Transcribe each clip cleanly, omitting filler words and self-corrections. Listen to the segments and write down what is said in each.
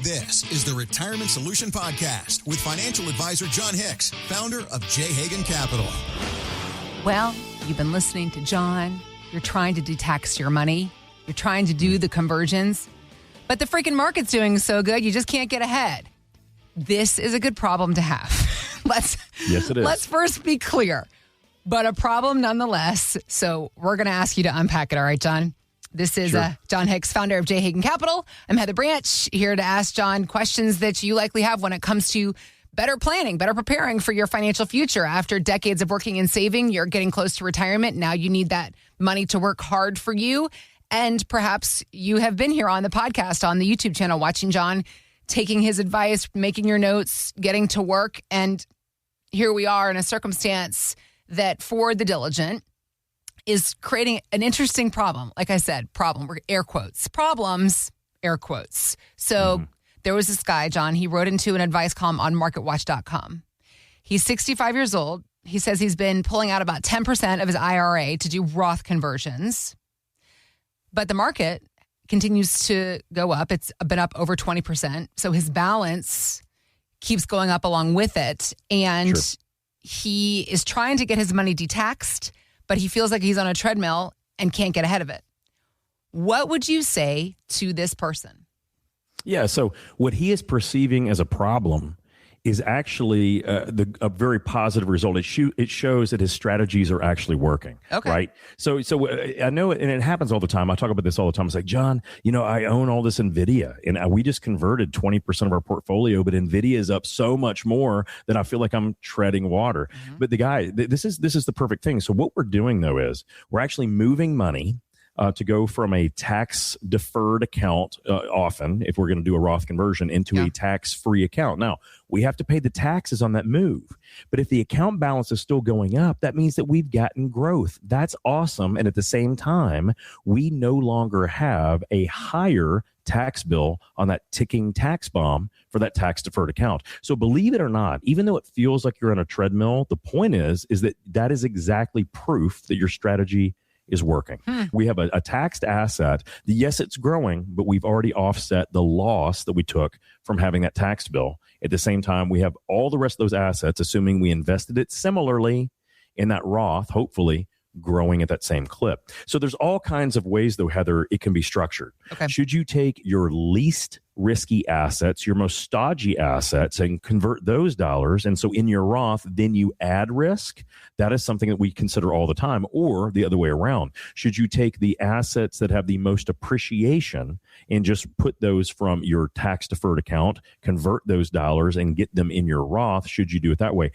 This is the Retirement Solution Podcast with financial advisor Jon Hicks, founder of J. Hagan Capital. Well, you've been listening to Jon. You're trying to detax your money. You're trying to do the conversions. But the freaking market's doing so good, you just can't get ahead. This is a good problem to have. Yes, it is. Let's first be clear, but a problem nonetheless. So we're going to ask you to unpack it. All right, Jon? This is Sure. Jon Hicks, founder of J. Hagan Capital. I'm Heather Branch, here to ask Jon questions that you likely have when it comes to better planning, better preparing for your financial future. After decades of working and saving, you're getting close to retirement. Now you need that money to work hard for you. And perhaps you have been here on the podcast, on the YouTube channel, watching Jon, taking his advice, making your notes, getting to work. And here we are in a circumstance that, for the diligent, is creating an interesting problem. Like I said, problem, air quotes. Problems, air quotes. So there was this guy, Jon, he wrote into an advice column on marketwatch.com. He's 65 years old. He says he's been pulling out about 10% of his IRA to do Roth conversions. But the market continues to go up. It's been up over 20%. So his balance keeps going up along with it. And he is trying to get his money detaxed, but he feels like he's on a treadmill and can't get ahead of it. What would you say to this person? Yeah, so what he is perceiving as a problem is actually a very positive result. It shows that his strategies are actually working, right? So I know, and it happens all the time. I talk about this all the time. It's like, Jon, I own all this NVIDIA, and we just converted 20% of our portfolio, but NVIDIA is up so much more that I feel like I'm treading water. But the guy, this is the perfect thing. So what we're doing, though, is we're actually moving money to go from a tax-deferred account, often, if we're going to do a Roth conversion, into a tax-free account. Now, we have to pay the taxes on that move. But if the account balance is still going up, that means that we've gotten growth. That's awesome. And at the same time, we no longer have a higher tax bill on that ticking tax bomb for that tax-deferred account. So believe it or not, even though it feels like you're on a treadmill, the point is that is exactly proof that your strategy is working. We have a taxed asset. Yes, it's growing, but we've already offset the loss that we took from having that tax bill. At the same time, we have all the rest of those assets, assuming we invested it similarly in that Roth, hopefully growing at that same clip. So there's all kinds of ways, though, Heather, it can be structured. Should you take your least risky assets, your most stodgy assets, and convert those dollars? And so in your Roth, then you add risk. That is something that we consider all the time. Or the other way around. Should you take the assets that have the most appreciation and just put those from your tax deferred account, convert those dollars and get them in your Roth? Should you do it that way?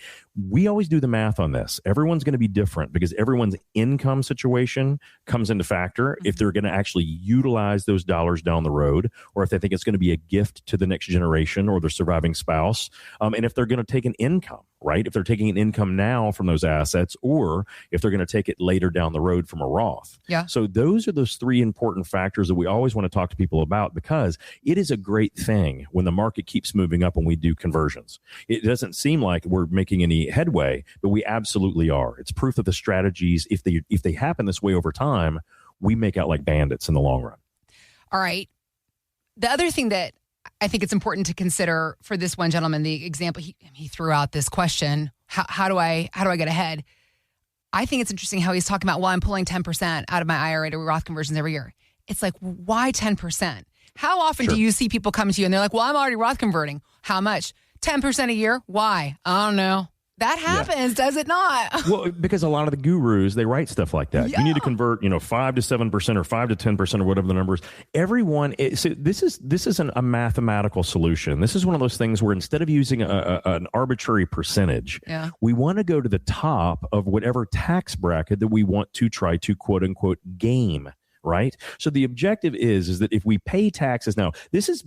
We always do the math on this. Everyone's going to be different because everyone's income situation comes into factor if they're going to actually utilize those dollars down the road, or if they think it's going to be a gift to the next generation or their surviving spouse. And if they're going to take an income, right? If they're taking an income now from those assets, or if they're going to take it later down the road from a Roth. So those are those three important factors that we always want to talk to people about, because it is a great thing when the market keeps moving up and we do conversions. It doesn't seem like we're making any headway, but we absolutely are. It's proof that the strategies, if they happen this way over time, we make out like bandits in the long run. All right. The other thing that I think it's important to consider for this one gentleman, the example he threw out this question, how do I get ahead? I think it's interesting how he's talking about, well, I'm pulling 10% out of my IRA to Roth conversions every year. It's like, why 10%? How often do you see people come to you and they're like, well, I'm already Roth converting. How much? 10% a year? Why? I don't know. That happens, does it not? Well, because a lot of the gurus, they write stuff like that. You need to convert, 5 to 7% or 5 to 10% or whatever the number is. Everyone, so this isn't a mathematical solution. This is one of those things where instead of using an arbitrary percentage, we want to go to the top of whatever tax bracket that we want to try to quote unquote game. Right? So the objective is that if we pay taxes now, this is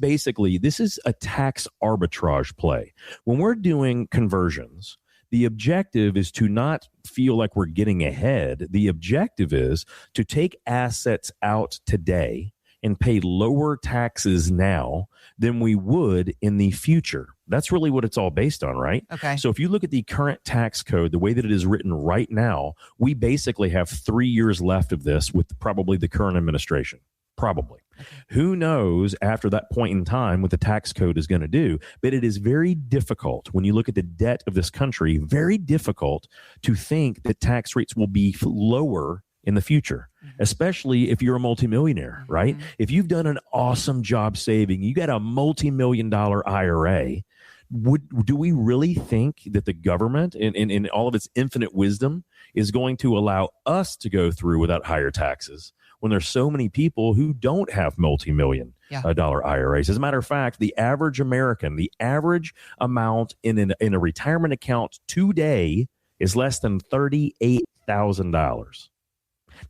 a tax arbitrage play. When we're doing conversions, the objective is to not feel like we're getting ahead. The objective is to take assets out today and pay lower taxes now than we would in the future. That's really what it's all based on, right? Okay. So if you look at the current tax code, the way that it is written right now, we basically have 3 years left of this with probably the current administration. Probably. Who knows after that point in time what the tax code is going to do? But it is very difficult when you look at the debt of this country, very difficult to think that tax rates will be lower in the future, especially if you're a multimillionaire, right? If you've done an awesome job saving, you got a multi-million-dollar IRA, do we really think that the government in all of its infinite wisdom is going to allow us to go through without higher taxes when there's so many people who don't have multi-million dollar IRAs? As a matter of fact, the average American, the average amount in a retirement account today is less than $38,000.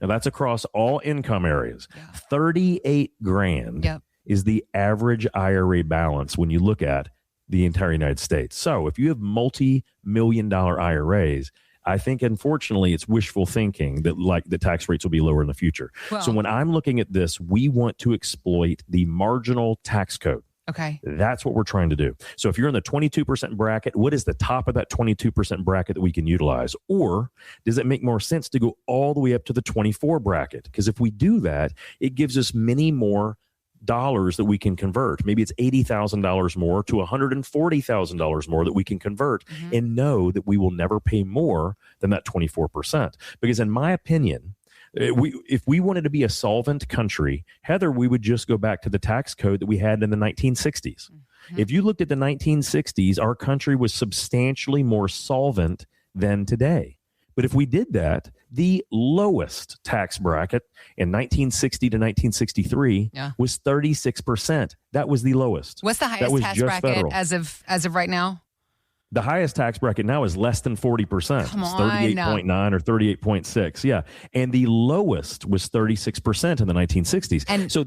Now that's across all income areas. 38 grand is the average IRA balance when you look at the entire United States. So if you have multi-million-dollar IRAs, I think, unfortunately, it's wishful thinking that the tax rates will be lower in the future. Well, so when I'm looking at this, we want to exploit the marginal tax code. Okay. That's what we're trying to do. So if you're in the 22% bracket, what is the top of that 22% bracket that we can utilize? Or does it make more sense to go all the way up to the 24 bracket? Because if we do that, it gives us many more dollars that we can convert. Maybe it's $80,000 more to $140,000 more that we can convert and know that we will never pay more than that 24%. Because in my opinion, if we wanted to be a solvent country, Heather, we would just go back to the tax code that we had in the 1960s. If you looked at the 1960s, our country was substantially more solvent than today. But if we did that, the lowest tax bracket in 1960 to 1963 was 36%. That was the lowest. What's the highest tax bracket federal. as of right now? The highest tax bracket now is less than 40%. Come on. It's 38.9 or 38.6. Yeah. And the lowest was 36% in the 1960s. And so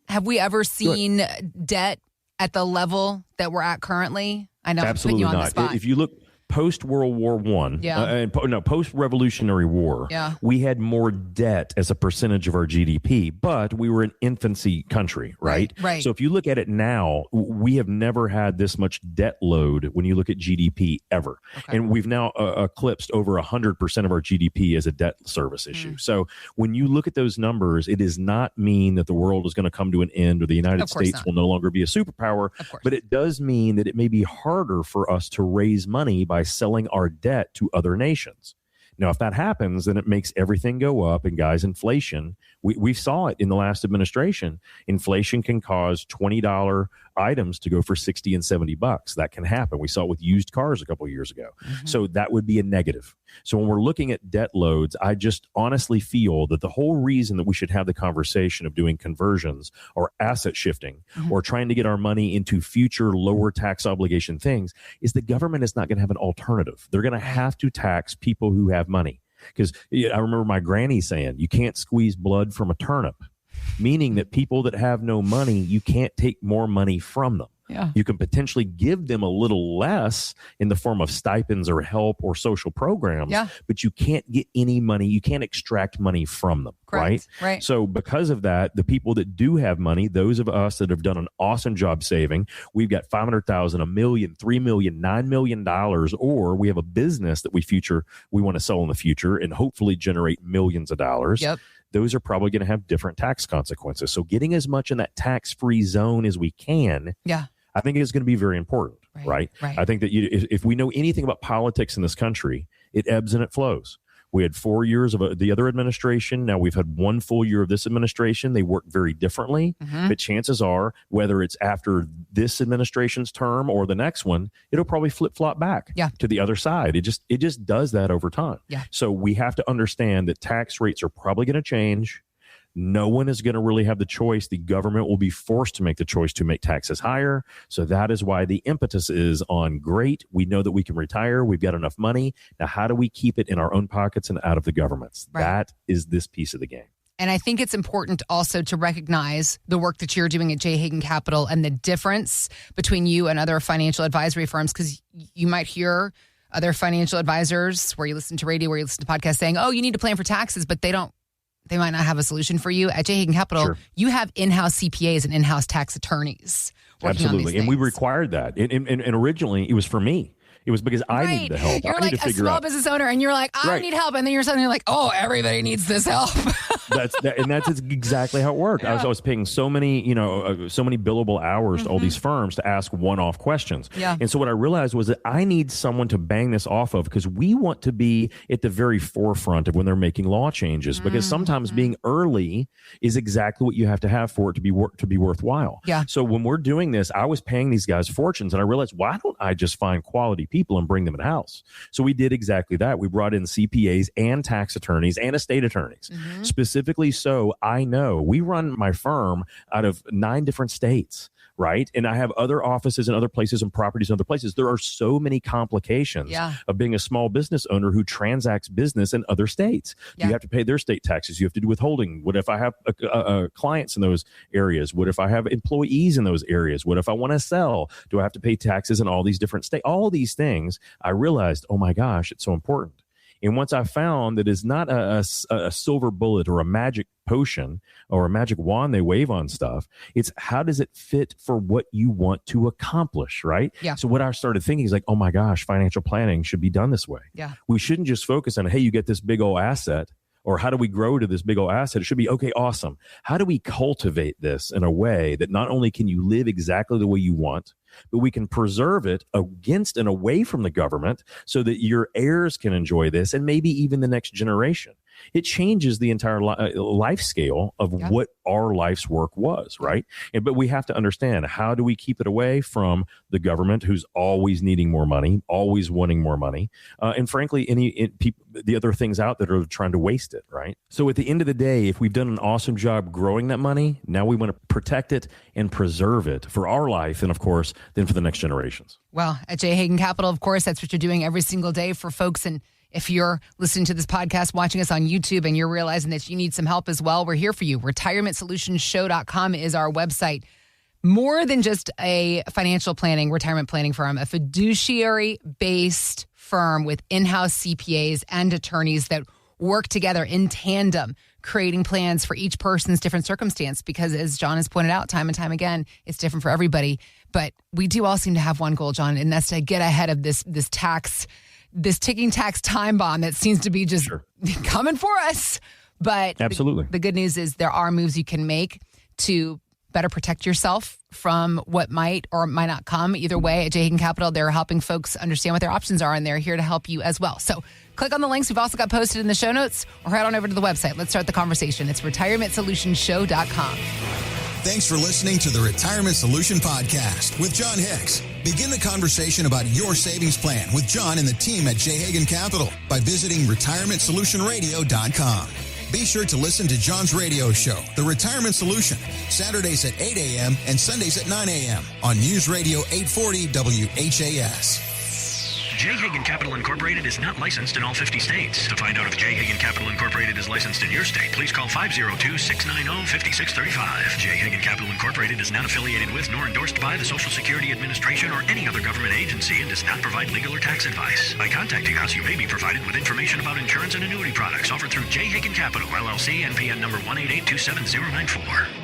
have we ever seen debt at the level that we're at currently? I know. Absolutely I'm putting you on not. the spot. If you look post-World War I, post-Revolutionary War, we had more debt as a percentage of our GDP, but we were an infancy country, right? Right. So if you look at it now, we have never had this much debt load when you look at GDP ever. Okay. And we've now eclipsed over 100% of our GDP as a debt service issue. So when you look at those numbers, it does not mean that the world is going to come to an end or the United States will no longer be a superpower, but it does mean that it may be harder for us to raise money by selling our debt to other nations. Now, if that happens, then it makes everything go up. And guys, inflation, we saw it in the last administration. Inflation can cause $20 items to go for $60 and $70. That can happen. We saw it with used cars a couple of years ago. So that would be a negative. So when we're looking at debt loads, I just honestly feel that the whole reason that we should have the conversation of doing conversions or asset shifting or trying to get our money into future lower tax obligation things is the government is not going to have an alternative. They're going to have to tax people who have money. Because I remember my granny saying, you can't squeeze blood from a turnip, meaning that people that have no money, you can't take more money from them. Yeah. You can potentially give them a little less in the form of stipends or help or social programs, but you can't get any money. You can't extract money from them, right? So because of that, the people that do have money, those of us that have done an awesome job saving, we've got $500,000, $1 million, $3 million, $9 million, or we have a business that we want to sell in the future and hopefully generate millions of dollars. Those are probably going to have different tax consequences. So getting as much in that tax-free zone as we can, I think is going to be very important, right? I think that if we know anything about politics in this country, it ebbs and it flows. We had 4 years of the other administration. Now we've had 1 full year of this administration. They work very differently, but chances are, whether it's after this administration's term or the next one, it'll probably flip-flop back to the other side. It just does that over time. So we have to understand that tax rates are probably going to change. No one is going to really have the choice. The government will be forced to make the choice to make taxes higher. So that is why the impetus is on great. We know that we can retire. We've got enough money. Now, how do we keep it in our own pockets and out of the government's? That is this piece of the game. And I think it's important also to recognize the work that you're doing at J. Hagan Capital and the difference between you and other financial advisory firms, because you might hear other financial advisors where you listen to radio, where you listen to podcasts saying, oh, you need to plan for taxes, but they might not have a solution for you. At J. Hagan Capital, you have in-house CPAs and in-house tax attorneys working on these things. And we required that. And originally, it was for me. It was because I needed the help. You're I like need to a figure small out. business owner, and you're like, I need help, and then you're suddenly like, oh, everybody needs this help. That's exactly how it worked. Yeah. I was paying so many billable hours to all these firms to ask one-off questions. Yeah. And so what I realized was that I need someone to bang this off of, because we want to be at the very forefront of when they're making law changes. Because sometimes being early is exactly what you have to have for it to be worthwhile. Yeah. So when we're doing this, I was paying these guys fortunes, and I realized, why don't I just find quality people and bring them in-house? So we did exactly that. We brought in CPAs and tax attorneys and estate attorneys. Specifically, so I know we run my firm out of 9 different states. Right. And I have other offices and other places and properties in other places. There are so many complications of being a small business owner who transacts business in other states. You have to pay their state taxes. You have to do withholding. What if I have clients in those areas? What if I have employees in those areas? What if I want to sell? Do I have to pay taxes in all these different states? All these things, I realized, oh my gosh, it's so important. And once I found that it's not a silver bullet or a magic potion or a magic wand they wave on stuff, it's how does it fit for what you want to accomplish, right? Yeah. So what I started thinking is like, oh my gosh, financial planning should be done this way. Yeah. We shouldn't just focus on, hey, you get this big old asset, or how do we grow to this big old asset? It should be, okay, awesome. How do we cultivate this in a way that not only can you live exactly the way you want, but we can preserve it against and away from the government so that your heirs can enjoy this and maybe even the next generation. It changes the entire life scale of what our life's work was, right? But we have to understand, how do we keep it away from the government, who's always needing more money, always wanting more money, and frankly, the other things out that are trying to waste it, right? So at the end of the day, if we've done an awesome job growing that money, now we want to protect it and preserve it for our life, and of course, then for the next generations. Well, at J. Hagan Capital, of course, that's what you're doing every single day for folks. And if you're listening to this podcast, watching us on YouTube, and you're realizing that you need some help as well, we're here for you. RetirementSolutionsShow.com is our website. More than just a financial planning, retirement planning firm, a fiduciary-based firm with in-house CPAs and attorneys that work together in tandem, creating plans for each person's different circumstance. Because as Jon has pointed out time and time again, it's different for everybody. But we do all seem to have one goal, Jon, and that's to get ahead of this ticking tax time bomb that seems to be just coming for us. But absolutely, the good news is there are moves you can make to better protect yourself from what might or might not come. Either way, at J. Hagan Capital, they're helping folks understand what their options are, and they're here to help you as well. So click on the links we've also got posted in the show notes, or head on over to the website. Let's start the conversation. It's RetirementSolutionsShow.com. Thanks for listening to the Retirement Solution Podcast with Jon Hicks. Begin the conversation about your savings plan with Jon and the team at J. Hagan Capital by visiting RetirementSolutionRadio.com. Be sure to listen to Jon's radio show, The Retirement Solution, Saturdays at 8 a.m. and Sundays at 9 a.m. on News Radio 840 WHAS. J. Hagan Capital Incorporated is not licensed in all 50 states. To find out if J. Hagan Capital Incorporated is licensed in your state, please call 502-690-5635. J. Hagan Capital Incorporated is not affiliated with nor endorsed by the Social Security Administration or any other government agency and does not provide legal or tax advice. By contacting us, you may be provided with information about insurance and annuity products offered through J. Hagan Capital, LLC, NPN number 188279094.